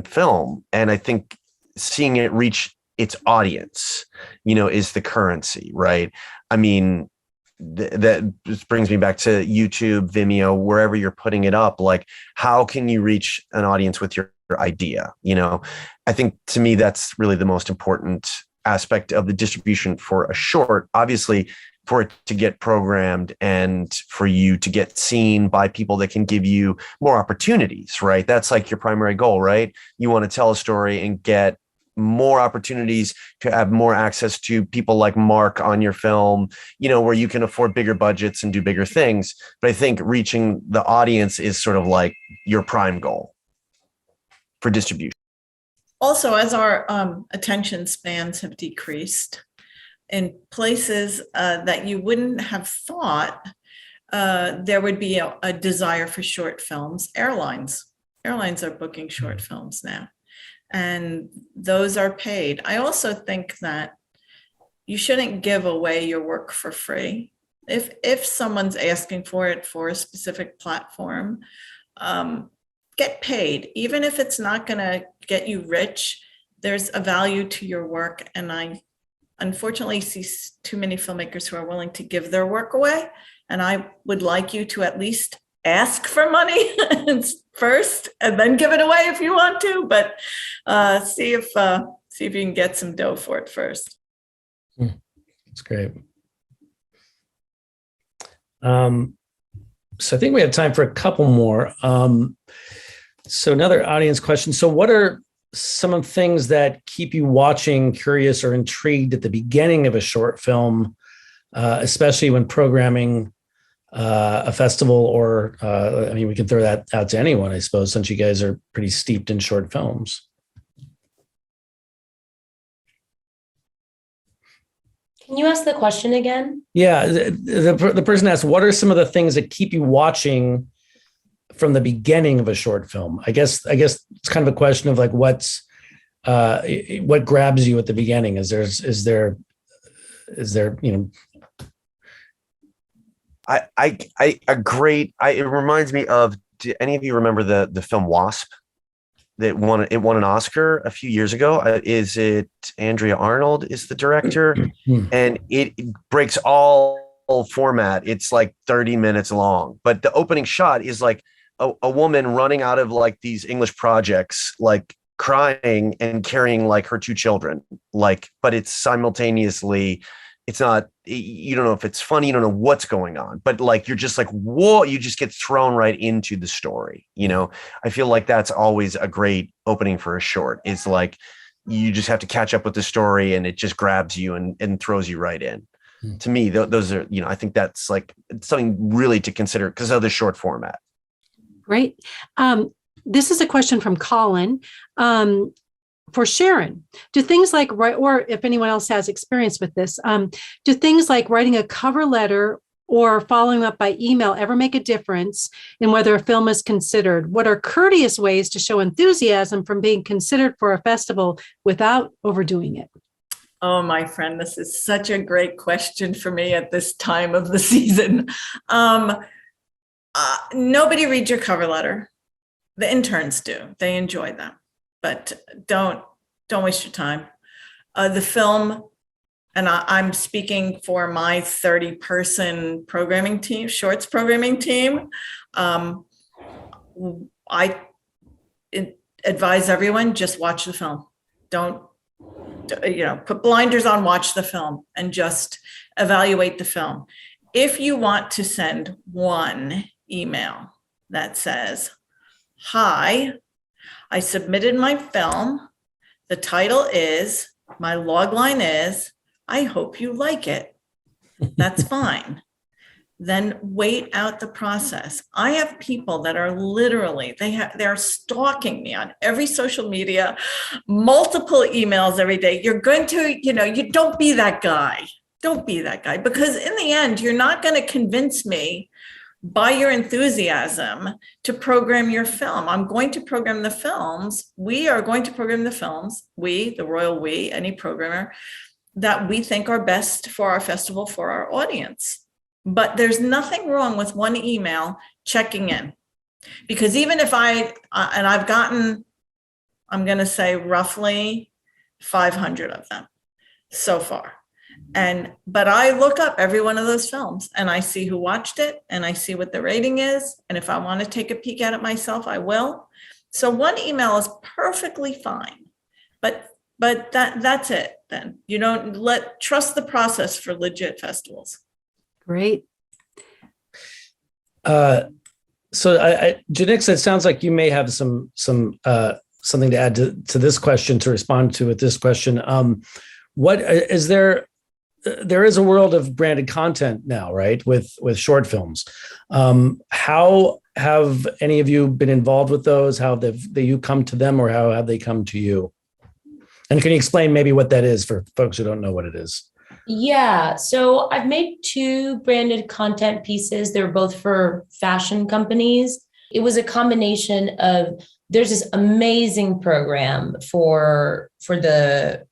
E: film. And I think seeing it reach its audience, is the currency, right? I mean, that just brings me back to YouTube, Vimeo, wherever you're putting it up. Like, how can you reach an audience with your idea? I think to me, that's really the most important aspect of the distribution for a short. Obviously, for it to get programmed and for you to get seen by people that can give you more opportunities, right? That's like your primary goal, right? You want to tell a story and get more opportunities to have more access to people like Mark on your film, where you can afford bigger budgets and do bigger things. But I think reaching the audience is sort of like your prime goal for distribution.
D: Also, as our attention spans have decreased in places that you wouldn't have thought there would be a desire for short films, airlines are booking short films now, and those are paid. I also think that you shouldn't give away your work for free. If someone's asking for it for a specific platform, get paid. Even if it's not going to get you rich, there's a value to your work. And I unfortunately see too many filmmakers who are willing to give their work away. And I would like you to at least ask for money first and then give it away if you want to, but see if you can get some dough for it first.
B: That's great. So I think we have time for a couple more. So another audience question. So what are some of the things that keep you watching, curious, or intrigued at the beginning of a short film, especially when programming a festival, or I mean, we can throw that out to anyone, I suppose, since you guys are pretty steeped in short films.
F: Can you ask the question again?
B: Yeah, the person asked, what are some of the things that keep you watching from the beginning of a short film? I guess it's kind of a question of like what grabs you at the beginning? Is there
E: it reminds me of, do any of you remember the film Wasp that won an Oscar a few years ago? Is it Andrea Arnold is the director? And it breaks all format. It's like 30 minutes long, but the opening shot is like a woman running out of like these English projects, like crying and carrying like her two children, like, but it's simultaneously, it's not, you don't know if it's funny, you don't know what's going on, but like, you're just like, whoa, you just get thrown right into the story. You know, I feel like that's always a great opening for a short. It's like, you just have to catch up with the story and it just grabs you and throws you right in. To me, those are, you know, I think that's like something really to consider because of the short format.
A: Great. This is a question from Colin. For Sharon, do things like or if anyone else has experience with this, do things like writing a cover letter or following up by email ever make a difference in whether a film is considered? What are courteous ways to show enthusiasm from being considered for a festival without overdoing it?
D: Oh, my friend, this is such a great question for me at this time of the season. Nobody reads your cover letter. The interns do. They enjoy them. But don't waste your time. The film, and I'm speaking for my 30-person programming team, shorts programming team. I advise everyone, just watch the film. Don't, put blinders on, watch the film, and just evaluate the film. If you want to send one email that says, "Hi, I submitted my film. The title is, my log line is, I hope you like it." That's fine. Then wait out the process. I have people that are literally, they're stalking me on every social media, multiple emails every day. You're going to, you don't be that guy. Don't be that guy, because in the end, you're not going to convince me by your enthusiasm to program your film. I'm going to program the films. We are going to program the films. We, the royal we, any programmer, that we think are best for our festival, for our audience. But there's nothing wrong with one email checking in. Because even if I've gotten, I'm going to say roughly 500 of them so far. But I look up every one of those films and I see who watched it and I see what the rating is. And if I want to take a peek at it myself, I will. So one email is perfectly fine, but that's it. Then you don't trust the process for legit festivals.
A: Great.
B: So Janicza, it sounds like you may have some something to add to this question, to respond to with this question. What is there? There is a world of branded content now, right? With short films. How have any of you been involved with those? How have you come to them, or how have they come to you? And can you explain maybe what that is for folks who don't know what it is?
F: Yeah, so I've made 2 branded content pieces. They're both for fashion companies. It was a combination of, there's this amazing program for the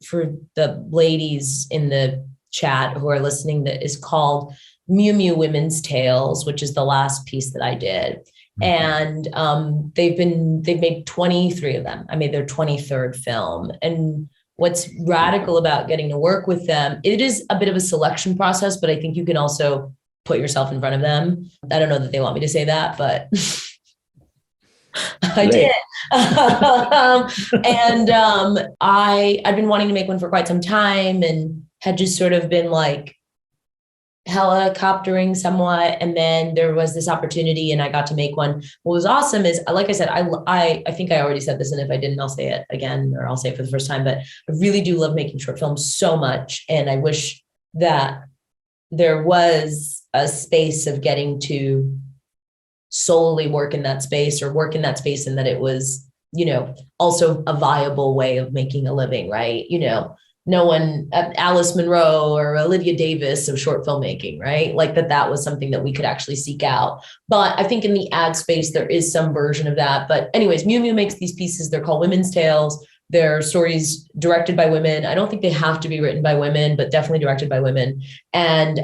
F: ladies in the chat who are listening that is called Mew Mew Women's Tales, which is the last piece that I did. And they've made 23 of them. I made their 23rd film. And what's radical about getting to work with them, it is a bit of a selection process, but I think you can also put yourself in front of them. I don't know that they want me to say that, but I did. I've been wanting to make one for quite some time and had just sort of been like helicoptering somewhat. And then there was this opportunity and I got to make one. What was awesome is, like I said, I think I already said this, and if I didn't, I'll say it again, or I'll say it for the first time, but I really do love making short films so much. And I wish that there was a space of getting to solely work in that space, or work in that space, and that it was, also a viable way of making a living, right? No one, Alice Munro or Olivia Davis of short filmmaking, right? Like that was something that we could actually seek out. But I think in the ad space, there is some version of that. But anyways, Mew Mew makes these pieces. They're called Women's Tales. They're stories directed by women. I don't think they have to be written by women, but definitely directed by women. And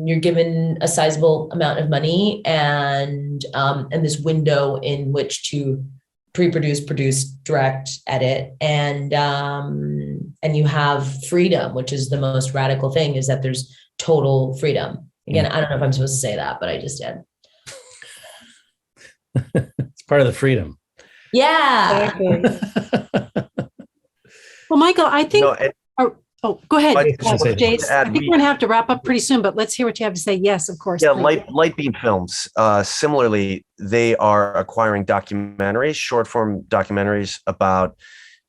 F: you're given a sizable amount of money and this window in which to pre-produce, produce, direct, edit, and you have freedom, which is the most radical thing, is that there's total freedom. Again, I don't know if I'm supposed to say that, but I just did.
B: It's part of the freedom.
F: Yeah.
A: Well, Michael, I think. Go ahead, Jayce. I think we're going to have to wrap up pretty soon, but let's hear what you have to say. Yes, of course.
E: Yeah, Light Beam Films. Similarly, they are acquiring documentaries, short form documentaries about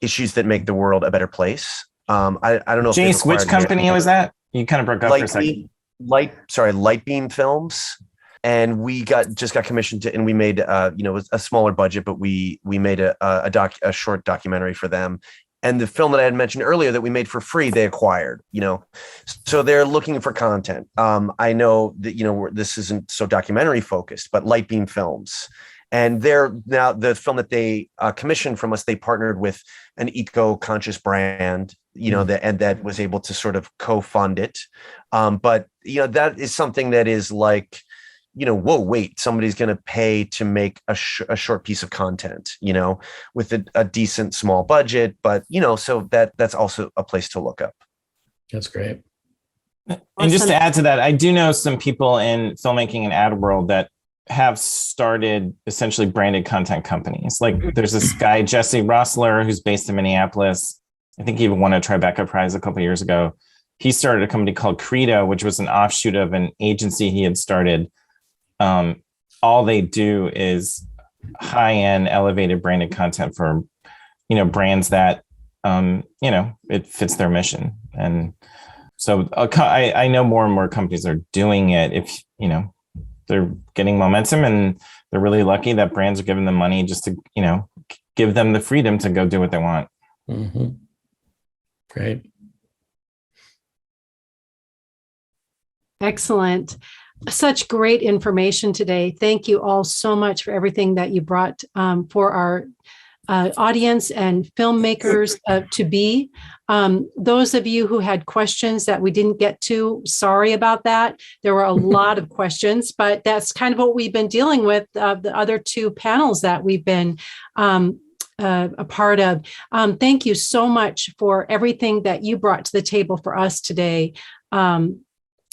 E: issues that make the world a better place. I don't know.
C: Jayce, which company was that? You kind of broke up for a second.
E: Light Beam Films. And we just got commissioned and we made a smaller budget, but we made a short documentary for them. And the film that I had mentioned earlier that we made for free, they acquired, so they're looking for content. I know that, this isn't so documentary focused, but Light Beam Films. And they're now the film that they commissioned from us, they partnered with an eco-conscious brand, that was able to sort of co-fund it. But, that is something that is like, whoa, wait, somebody's going to pay to make a short piece of content, with a decent small budget, but, so that's also a place to look up.
B: That's great.
C: And just to add to that, I do know some people in filmmaking and ad world that have started essentially branded content companies. Like there's this guy, Jesse Rossler, who's based in Minneapolis. I think he even won a Tribeca prize a couple of years ago. He started a company called Credo, which was an offshoot of an agency he had started. All they do is high-end elevated branded content for, brands that, it fits their mission. And so I know more and more companies are doing it. If, they're getting momentum and they're really lucky that brands are giving them money just to, give them the freedom to go do what they want.
B: Mm-hmm. Great.
A: Excellent. Such great information today. Thank you all so much for everything that you brought for our audience and filmmakers to be. Those of you who had questions that we didn't get to, sorry about that. There were a lot of questions, but that's kind of what we've been dealing with the other two panels that we've been a part of. Thank you so much for everything that you brought to the table for us today.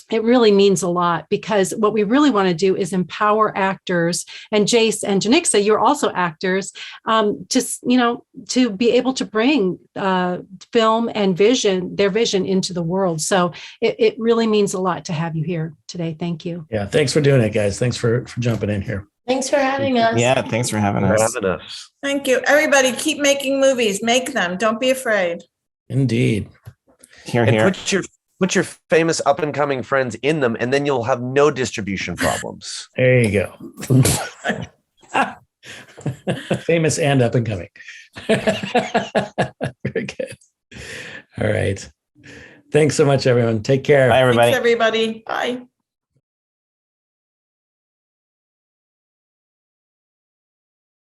A: It really means a lot, because what we really want to do is empower actors, and Jayce and Janicza, you're also actors, to be able to bring film and their vision into the world. So it really means a lot to have you here today. Thank you.
B: Yeah. Thanks for doing it, guys. Thanks for jumping in here.
F: Thanks for having us.
C: Yeah. Thanks for having us.
D: Thank you. Everybody keep making movies. Make them. Don't be afraid.
B: Indeed.
C: Here.
E: Put your famous up and coming friends in them, and then you'll have no distribution problems.
B: There you go. Famous and up and coming. Very good. All right. Thanks so much, everyone. Take care.
C: Bye, everybody.
D: Thanks, everybody. Bye.